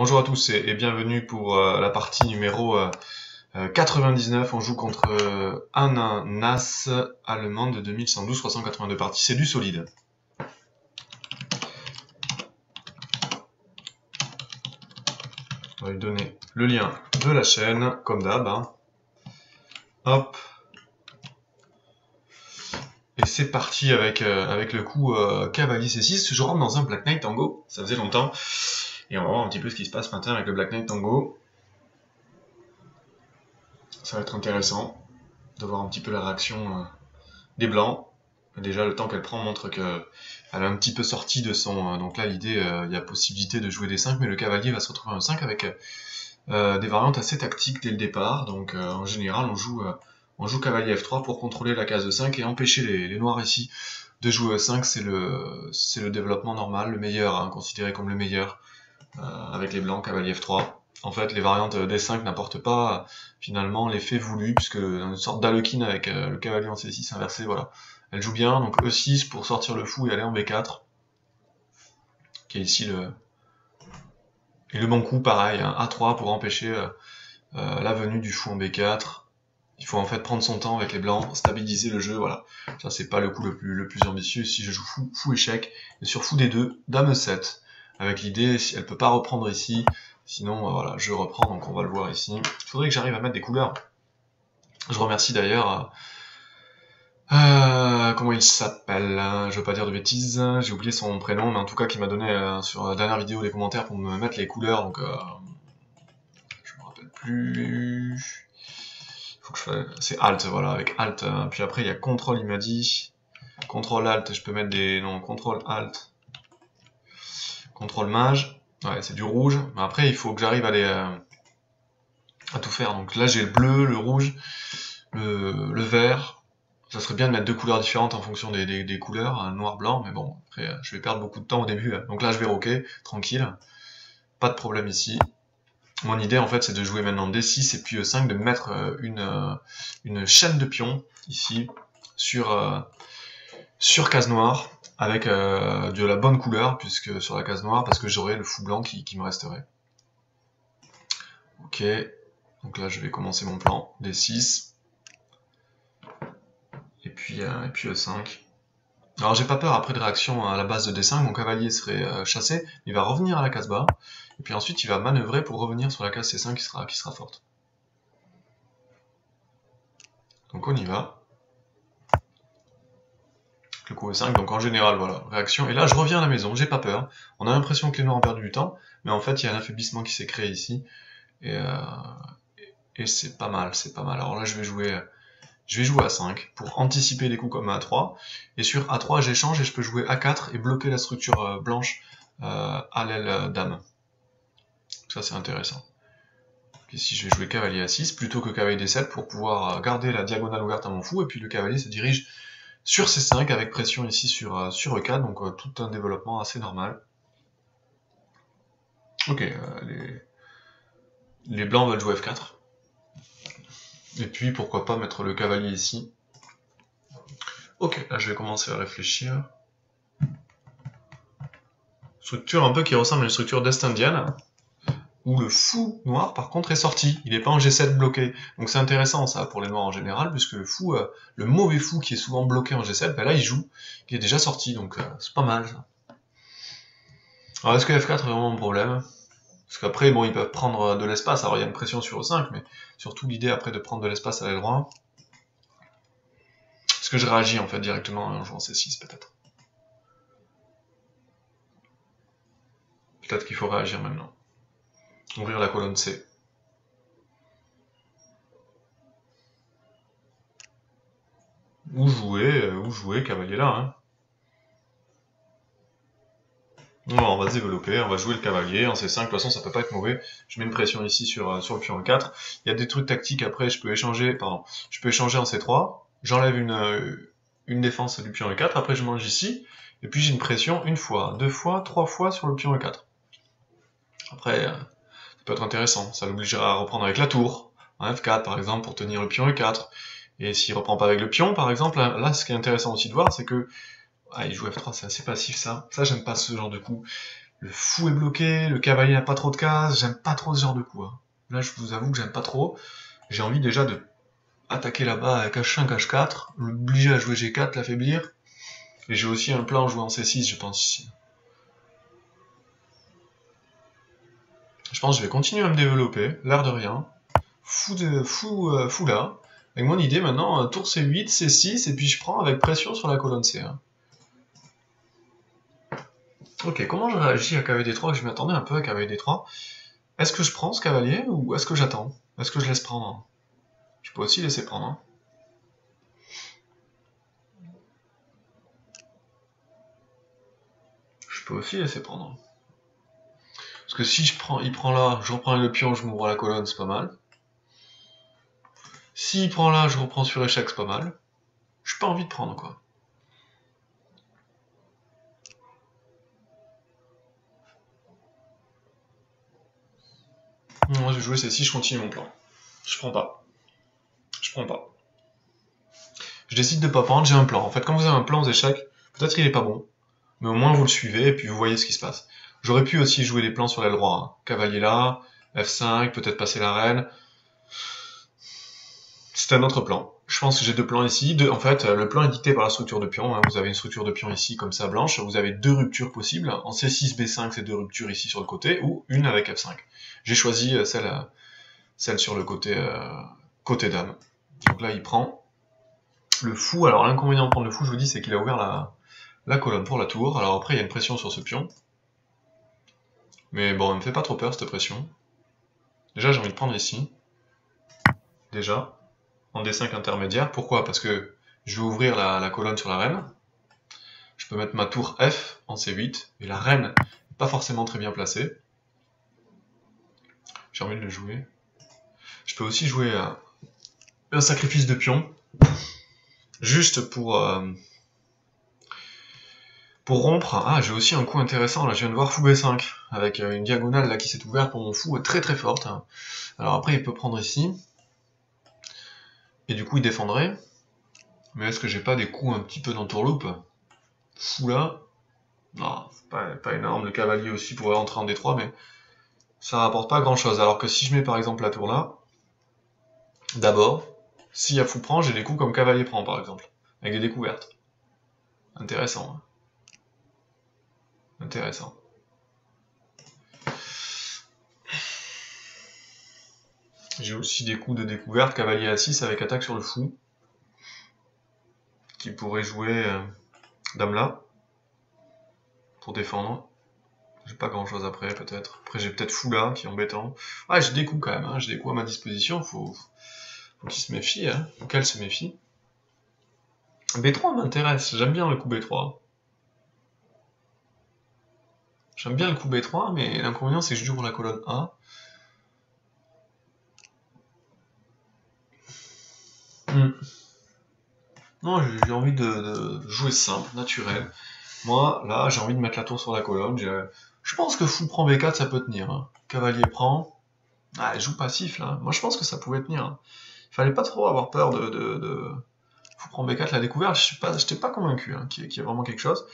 Bonjour à tous et bienvenue pour la partie numéro 99. On joue contre Anna Nas allemande de 2112, 382 parties. C'est du solide. On va lui donner le lien de la chaîne, comme d'hab. Hein. Hop. Et c'est parti avec le coup cavalier C6. Je rentre dans un Black Knight Tango. Ça faisait longtemps. Et on va voir un petit peu ce qui se passe maintenant avec le Black Knight Tango. Ça va être intéressant de voir un petit peu la réaction des blancs. Déjà, le temps qu'elle prend montre qu'elle est un petit peu sortie de son... donc là, l'idée, il y a possibilité de jouer des 5, mais le cavalier va se retrouver en 5 avec des variantes assez tactiques dès le départ. Donc en général, on joue cavalier F3 pour contrôler la case de 5 et empêcher les noirs ici de jouer E5. C'est le développement normal, le meilleur, hein, considéré comme le meilleur avec les blancs, cavalier F3. En fait, les variantes D5 n'apportent pas finalement l'effet voulu, puisque une sorte d'Alekin avec le cavalier en C6 inversé, voilà. Elle joue bien, donc E6 pour sortir le fou et aller en B4, qui est ici le... Et le bon coup, pareil, hein, A3 pour empêcher la venue du fou en B4. Il faut en fait prendre son temps avec les blancs, stabiliser le jeu, voilà. Ça, c'est pas le coup le plus ambitieux. Si je joue fou échec, et sur fou D2, dame E7, avec l'idée, si elle peut pas reprendre ici, sinon, voilà, je reprends, donc on va le voir ici. Il faudrait que j'arrive à mettre des couleurs. Je remercie d'ailleurs... comment il s'appelle, je veux pas dire de bêtises, j'ai oublié son prénom, mais en tout cas qui m'a donné sur la dernière vidéo des commentaires pour me mettre les couleurs, donc je me rappelle plus. Faut que je fasse... C'est Alt, voilà, avec Alt, puis après il y a Contrôle, il m'a dit. Contrôle Alt, je peux mettre des... Non, Contrôle Alt. Contrôle Mage, ouais, c'est du rouge, mais après il faut que j'arrive à les... à tout faire, donc là j'ai le bleu, le rouge, le vert. Ça serait bien de mettre deux couleurs différentes en fonction des couleurs, noir-blanc, mais bon, après je vais perdre beaucoup de temps au début. Donc là je vais roquer, tranquille, pas de problème ici. Mon idée en fait c'est de jouer maintenant D6 et puis E5, de mettre une chaîne de pions ici sur case noire, avec de la bonne couleur, puisque sur la case noire, parce que j'aurai le fou blanc qui me resterait. Ok, donc là je vais commencer mon plan D6. Et puis E5. Alors j'ai pas peur après de réaction à la base de D5, mon cavalier serait chassé, il va revenir à la case bas, et puis ensuite il va manœuvrer pour revenir sur la case C5 qui sera forte. Donc on y va. Le coup E5, donc en général, voilà, réaction. Et là je reviens à la maison, j'ai pas peur. On a l'impression que les noirs ont perdu du temps, mais en fait il y a un affaiblissement qui s'est créé ici, et c'est pas mal, c'est pas mal. Alors là je vais jouer à 5 pour anticiper les coups comme A3. Et sur A3, j'échange et je peux jouer A4 et bloquer la structure blanche à l'aile dame. Ça, c'est intéressant. Ici, je vais jouer cavalier A6 plutôt que cavalier D7 pour pouvoir garder la diagonale ouverte à mon fou. Et puis le cavalier se dirige sur C5 avec pression ici sur E4. Donc tout un développement assez normal. Ok, les blancs veulent jouer F4. Et puis, pourquoi pas mettre le cavalier ici. Ok, là je vais commencer à réfléchir. Structure un peu qui ressemble à une structure d'Est-Indienne, où le fou noir par contre est sorti, il n'est pas en G7 bloqué. Donc c'est intéressant ça pour les noirs en général, puisque le fou, le mauvais fou qui est souvent bloqué en G7, ben là il joue, il est déjà sorti, donc c'est pas mal ça. Alors est-ce que F4 est vraiment un problème? Parce qu'après, bon, ils peuvent prendre de l'espace, alors il y a une pression sur E5, mais surtout l'idée après de prendre de l'espace à l'aile droite. Est-ce que je réagis en fait directement en jouant C6 peut-être? Peut-être qu'il faut réagir maintenant. Ouvrir la colonne C. Ou jouer cavalier là. Hein. Non, on va se développer, on va jouer le cavalier en C5, de toute façon ça peut pas être mauvais. Je mets une pression ici sur le pion E4. Il y a des trucs tactiques après, je peux échanger en C3, j'enlève une défense du pion E4, après je mange ici, et puis j'ai une pression une fois, deux fois, trois fois sur le pion E4. Après, ça peut être intéressant, ça l'obligera à reprendre avec la tour, en F4 par exemple, pour tenir le pion E4. Et s'il reprend pas avec le pion, par exemple, là ce qui est intéressant aussi de voir, c'est que... Ah, il joue F3, c'est assez passif ça. Ça, j'aime pas ce genre de coup. Le fou est bloqué, le cavalier n'a pas trop de cases, j'aime pas trop ce genre de coup. Hein. Là, je vous avoue que j'aime pas trop. J'ai envie déjà de attaquer là-bas avec H5, H4, l'obliger à jouer G4, l'affaiblir. Et j'ai aussi un plan joué en C6, je pense, ici. Je pense que je vais continuer à me développer, l'air de rien. Fou là. Avec mon idée maintenant, tour C8, C6, et puis je prends avec pression sur la colonne C1. Ok, comment je réagis à cavalier D3? Je m'attendais un peu à cavalier D3. Est-ce que je prends ce cavalier ou est-ce que j'attends? Est-ce que je laisse prendre? Je peux aussi laisser prendre. Hein. Je peux aussi laisser prendre. Parce que si il prend là, je reprends le pion, je m'ouvre la colonne, c'est pas mal. S'il prend là, je reprends sur échec, c'est pas mal. J'ai pas envie de prendre, quoi. Moi, je vais jouer C6, je continue mon plan. Je prends pas. Je prends pas. Je décide de pas prendre, j'ai un plan. En fait, quand vous avez un plan aux échecs, peut-être qu'il est pas bon, mais au moins vous le suivez et puis vous voyez ce qui se passe. J'aurais pu aussi jouer des plans sur l'aile droite. Hein. Cavalier là, F5, peut-être passer la reine. C'est un autre plan. Je pense que j'ai deux plans ici. En fait, le plan est dicté par la structure de pion. Hein. Vous avez une structure de pion ici, comme ça, blanche. Vous avez deux ruptures possibles. En C6, B5, c'est deux ruptures ici sur le côté, ou une avec F5. J'ai choisi celle sur le côté dame. Donc là, il prend le fou. Alors, l'inconvénient de prendre le fou, je vous dis, c'est qu'il a ouvert la colonne pour la tour. Alors après, il y a une pression sur ce pion. Mais bon, elle me fait pas trop peur, cette pression. Déjà, j'ai envie de prendre ici. Déjà. En D5 intermédiaire. Pourquoi? Parce que je vais ouvrir la colonne sur la reine. Je peux mettre ma tour F en C8. Et la reine n'est pas forcément très bien placée. J'ai envie de le jouer. Je peux aussi jouer un sacrifice de pion. Juste pour rompre. Ah, j'ai aussi un coup intéressant. Là, je viens de voir fou B5. Avec une diagonale là qui s'est ouverte pour mon fou très très forte. Alors après, il peut prendre ici. Et du coup, il défendrait. Mais est-ce que j'ai pas des coups un petit peu d'entourloupe? Fou là. Non, pas énorme. Le cavalier aussi pourrait rentrer en D3, mais ça rapporte pas grand-chose. Alors que si je mets par exemple la tour là, d'abord, s'il y a fou prend, j'ai des coups comme cavalier prend par exemple, avec des découvertes. Intéressant. Hein. Intéressant. J'ai aussi des coups de découverte, cavalier à 6 avec attaque sur le fou, qui pourrait jouer dame là, pour défendre. J'ai pas grand chose après, peut-être. Après, j'ai peut-être fou là, qui est embêtant. Ah, j'ai des coups quand même, hein. J'ai des coups à ma disposition, faut qu'il se méfie, hein. Faut qu'elle se méfie. B3 m'intéresse, j'aime bien le coup B3. J'aime bien le coup B3, mais l'inconvénient c'est que j'ouvre la colonne A. Non, j'ai envie de jouer simple, naturel. Moi, là, j'ai envie de mettre la tour sur la colonne. Je pense que fou prend B4, ça peut tenir. Hein. Cavalier prend. Ah, elle joue passif, là. Moi, je pense que ça pouvait tenir. Hein. Il fallait pas trop avoir peur de... Fou prend B4, la découverte. J'étais pas convaincu hein, qu'il y ait vraiment quelque chose.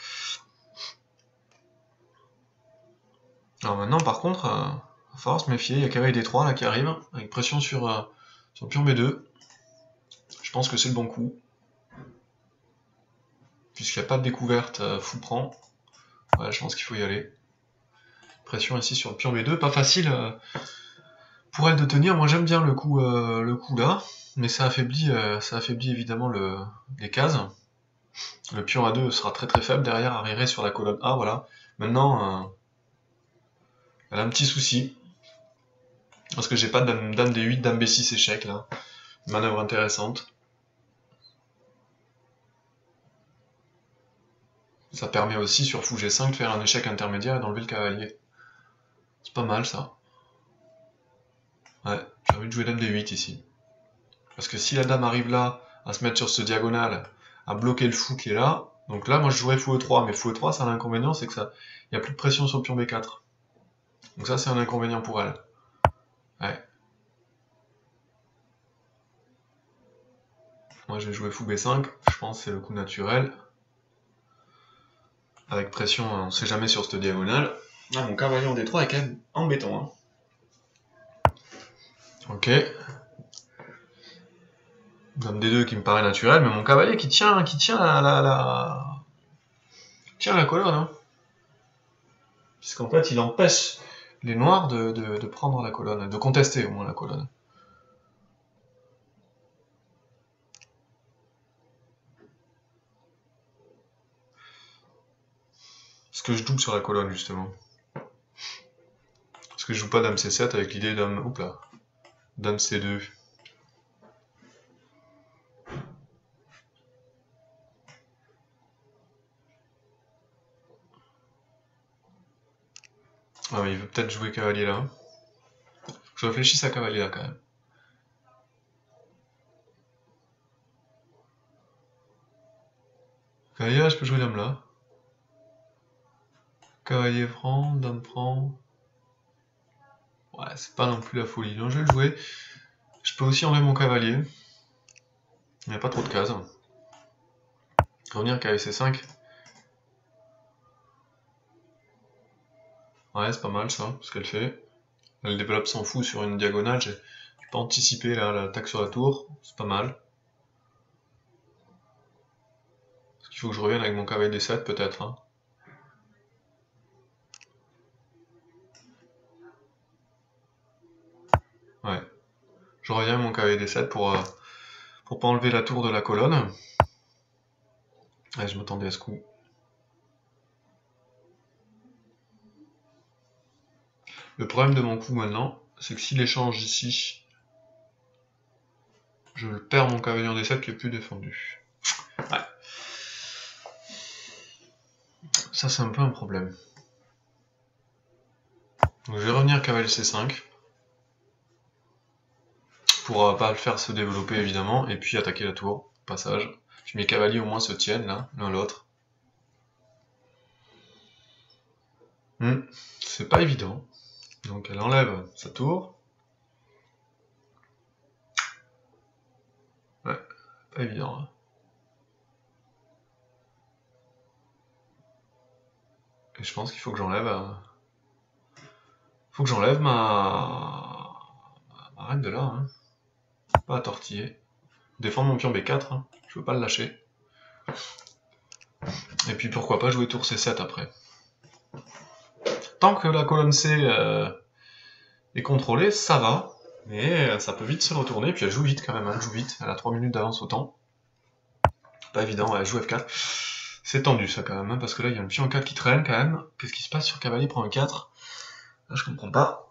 Alors maintenant, par contre, il va falloir se méfier. Il y a cavalier D3, là, qui arrive, avec pression sur pion B2. Je pense que c'est le bon coup. Puisqu'il n'y a pas de découverte, fou prend. Ouais, je pense qu'il faut y aller. Pression ici sur le pion B2, pas facile pour elle de tenir. Moi j'aime bien le coup là, mais ça affaiblit évidemment les cases. Le pion A2 sera très très faible, derrière arriverait sur la colonne A, voilà. Maintenant, elle a un petit souci. Parce que j'ai pas dame D8, dame B6 échec là. Manœuvre intéressante. Ça permet aussi sur fou G5 de faire un échec intermédiaire et d'enlever le cavalier. C'est pas mal ça. Ouais, j'ai envie de jouer dame D8 ici. Parce que si la dame arrive là, à se mettre sur ce diagonale, à bloquer le fou qui est là, donc là moi je jouerais fou E3, mais fou E3 ça a l'inconvénient, c'est que il n'y a plus de pression sur le pion B4. Donc ça c'est un inconvénient pour elle. Ouais. Moi je vais jouer fou B5, je pense que c'est le coup naturel. Avec pression, on ne sait jamais sur cette diagonale. Ah, mon cavalier en D3 est quand même embêtant. Hein. Ok. Dame D2 qui me paraît naturel, mais mon cavalier qui tient tient la colonne. Hein. Puisqu'en fait, il empêche les noirs de prendre la colonne, de contester au moins la colonne. Est-ce que je double sur la colonne, justement? Est-ce que je joue pas dame C7 avec l'idée dame... Oups là. Dame C2. Ah mais il veut peut-être jouer cavalier là. Je réfléchisse à cavalier là quand même. Cavalier là, je peux jouer dame là. Cavalier prend, dame prend. Ouais, c'est pas non plus la folie. Donc je vais le jouer. Je peux aussi enlever mon cavalier. Il n'y a pas trop de cases. Revenir cavalier C5. Ouais, c'est pas mal ça, ce qu'elle fait. Elle développe son fou sur une diagonale. J'ai pas anticipé l'attaque sur la tour. C'est pas mal. Est-ce qu'il faut que je revienne avec mon cavalier D7 peut-être hein. Ouais. Je reviens avec mon cavalier D7 pour pas enlever la tour de la colonne. Ouais, je m'attendais à ce coup. Le problème de mon coup maintenant, c'est que s'il échange ici, je perds mon cavalier en D7 qui est plus défendu. Ouais. Ça c'est un peu un problème. Donc je vais revenir cavalier C5. Pour pas le faire se développer évidemment, et puis attaquer la tour, passage. Puis mes cavaliers au moins se tiennent là, l'un l'autre. C'est pas évident. Donc elle enlève sa tour. Ouais, pas évident. Hein. Et je pense qu'il faut que j'enlève... Faut que j'enlève ma reine de là. Hein. Pas à tortiller. Défendre mon pion B4, hein. Je veux pas le lâcher. Et puis pourquoi pas jouer tour C7 après. Tant que la colonne C est contrôlée, ça va. Mais ça peut vite se retourner, puis elle joue vite quand même, elle joue vite, elle a 3 minutes d'avance au temps. Pas évident, elle joue F4. C'est tendu ça quand même, hein, parce que là il y a un pion 4 qui traîne quand même. Qu'est-ce qui se passe sur cavalier prend un 4? Là je comprends pas.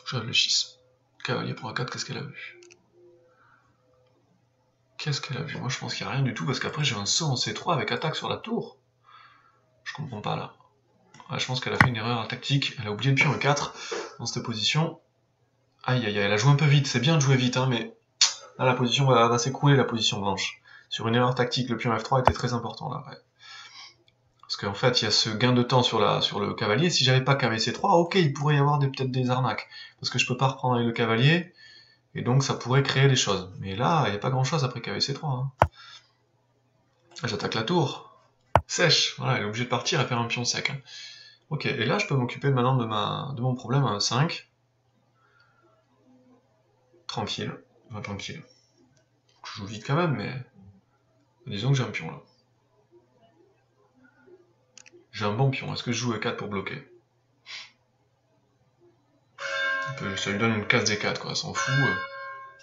Je réfléchisse. Cavalier prend un 4, qu'est-ce qu'elle a vu? Qu'est-ce qu'elle a vu? Moi je pense qu'il n'y a rien du tout, parce qu'après j'ai un saut en C3 avec attaque sur la tour. Je comprends pas là. Ouais, je pense qu'elle a fait une erreur tactique, elle a oublié le pion E4 dans cette position. Aïe aïe aïe, elle a joué un peu vite, c'est bien de jouer vite, hein, mais là la position va s'écrouler, la position blanche. Sur une erreur tactique, le pion F3 était très important là. Ouais. Parce qu'en fait, il y a ce gain de temps sur le cavalier. Si j'avais pas cavalier C3, ok, il pourrait y avoir peut-être des arnaques. Parce que je peux pas reprendre avec le cavalier, et donc ça pourrait créer des choses. Mais là, il n'y a pas grand-chose après cavalier C3. Hein. J'attaque la tour. Sèche, voilà, elle est obligée de partir et faire un pion sec. Hein. Ok, et là, je peux m'occuper maintenant de mon problème à 5. Tranquille, enfin, tranquille. Je joue vite quand même, mais... Disons que j'ai un pion là. J'ai un bon pion. Est-ce que je joue E4 pour bloquer? Ça lui donne une case D4 quoi, s'en fout.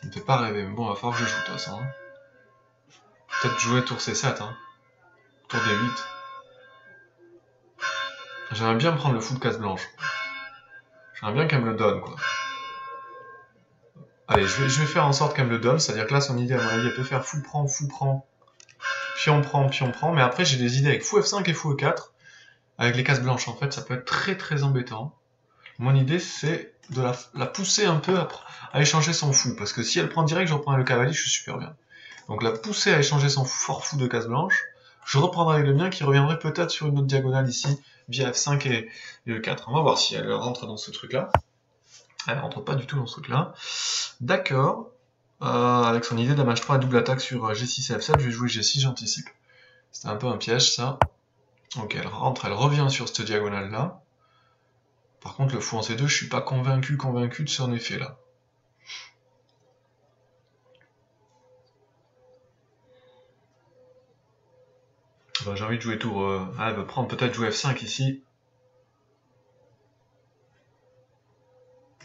Ça me fait pas rêver. Mais bon, il va falloir que je joue de toute façon. Hein. Peut-être jouer tour C7. Hein. Tour D8. J'aimerais bien prendre le fou de case blanche. J'aimerais bien qu'elle me le donne quoi. Allez, je vais faire en sorte qu'elle me le donne. C'est-à-dire que là, son idée, à mon avis, elle peut faire fou prend, pion prend. Mais après, j'ai des idées avec fou F5 et fou E4. Avec les cases blanches, en fait, ça peut être très très embêtant. Mon idée, c'est de la pousser un peu à échanger son fou. Parce que si elle prend direct, je reprends le cavalier, je suis super bien. Donc la pousser à échanger son fort fou de case blanche. Je reprendrai avec le mien qui reviendrait peut-être sur une autre diagonale ici, via F5 et E4. On va voir si elle rentre dans ce truc-là. Elle rentre pas du tout dans ce truc-là. D'accord. Avec son idée dame H3 double attaque sur G6 et F7, je vais jouer G6, j'anticipe. C'était un peu un piège, ça. Ok, elle rentre, elle revient sur cette diagonale-là. Par contre, le fou en C2, je suis pas convaincu de son effet, là. Bah, j'ai envie de jouer tour... elle va prendre peut-être jouer F5 ici.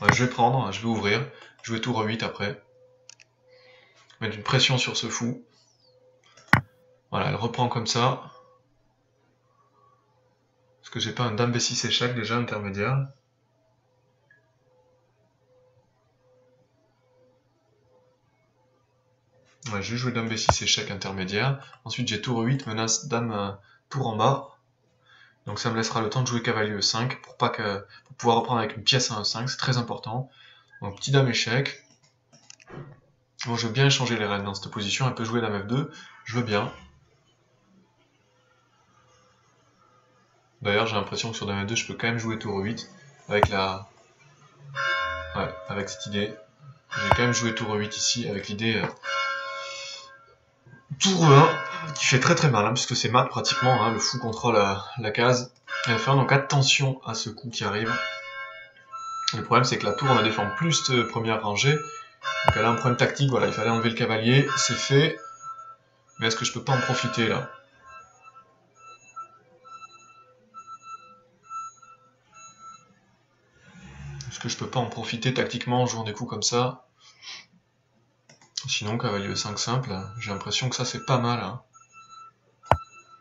Ouais, je vais prendre, je vais ouvrir. Jouer tour 8 après. Mettre une pression sur ce fou. Voilà, elle reprend comme ça. Est-ce que j'ai pas un dame B6 échec déjà intermédiaire? Ouais, je vais jouer dame B6 échec intermédiaire. Ensuite j'ai tour 8, menace dame tour en bas. Donc ça me laissera le temps de jouer cavalier E5 pour pouvoir reprendre avec une pièce à E5, c'est très important. Donc petit dame échec. Bon, je veux bien échanger les reines dans cette position, elle peut jouer dame F2, je veux bien. D'ailleurs j'ai l'impression que sur dame F2 je peux quand même jouer tour 8 avec la... Ouais, avec cette idée. J'ai quand même joué tour 8 ici avec l'idée... Tour 1, qui fait très mal, hein, puisque c'est mat pratiquement, hein, le fou contrôle la case F1, donc attention à ce coup qui arrive. Le problème c'est que la tour on la défend plus de première rangée, donc elle a un problème tactique, voilà, il fallait enlever le cavalier, c'est fait, mais est-ce que je peux pas en profiter là? Est-ce que je peux pas en profiter tactiquement en jouant des coups comme ça? Sinon cavalier E5 simple, j'ai l'impression que ça c'est pas mal, hein.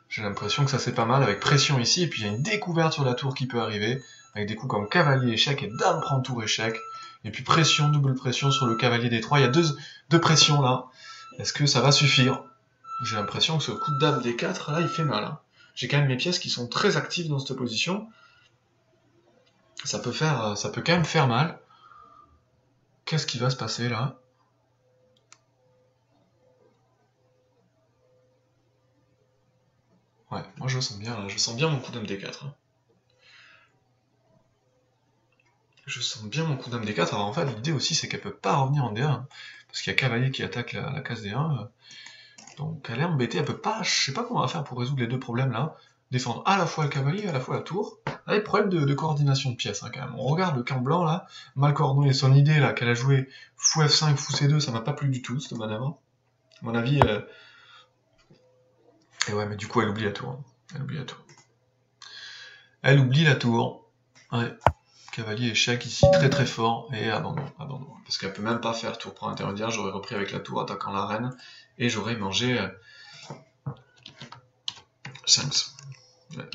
J'ai l'impression que ça c'est pas mal, avec pression ici, et puis il y a une découverte sur la tour qui peut arriver, avec des coups comme cavalier échec et dame prend tour échec, et puis pression, double pression sur le cavalier D3, il y a deux pressions là, est-ce que ça va suffire? J'ai l'impression que ce coup de dame D4 là il fait mal, hein. J'ai quand même mes pièces qui sont très actives dans cette position, ça peut quand même faire mal. Qu'est-ce qui va se passer là? Ouais, moi je le sens bien là, je sens bien mon coup dame D4. Hein. Je sens bien mon coup dame D4, alors en fait l'idée aussi c'est qu'elle peut pas revenir en D1, parce qu'il y a cavalier qui attaque la case D1, donc elle est embêtée, elle peut pas, je sais pas comment on va faire pour résoudre les deux problèmes là, défendre à la fois le cavalier et à la fois la tour, avec problème de coordination de pièces hein, quand même, on regarde le camp blanc là, mal coordonné, son idée là qu'elle a joué fou F5, fou C2, ça m'a pas plu du tout cette manœuvre, à mon avis, et ouais mais du coup elle oublie la tour, hein. Elle oublie la tour. Elle oublie la tour, ouais. Cavalier échec ici, très fort, et abandon. Parce qu'elle peut même pas faire tour pour intermédiaire, j'aurais repris avec la tour attaquant la reine, et j'aurais mangé 5. Ouais.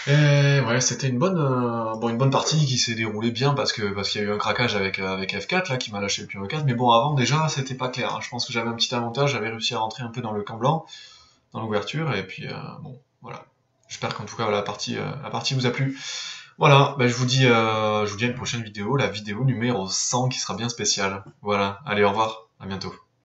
Et ouais, c'était une bonne partie qui s'est déroulée bien parce qu'il y a eu un craquage avec F4 là qui m'a lâché le pion E4, mais bon avant déjà c'était pas clair, hein. Je pense que j'avais un petit avantage, j'avais réussi à rentrer un peu dans le camp blanc, dans l'ouverture, et puis bon, voilà. J'espère qu'en tout cas la partie vous a plu. Voilà, bah, je vous dis à une prochaine vidéo, la vidéo numéro 100 qui sera bien spéciale. Voilà, allez au revoir, à bientôt.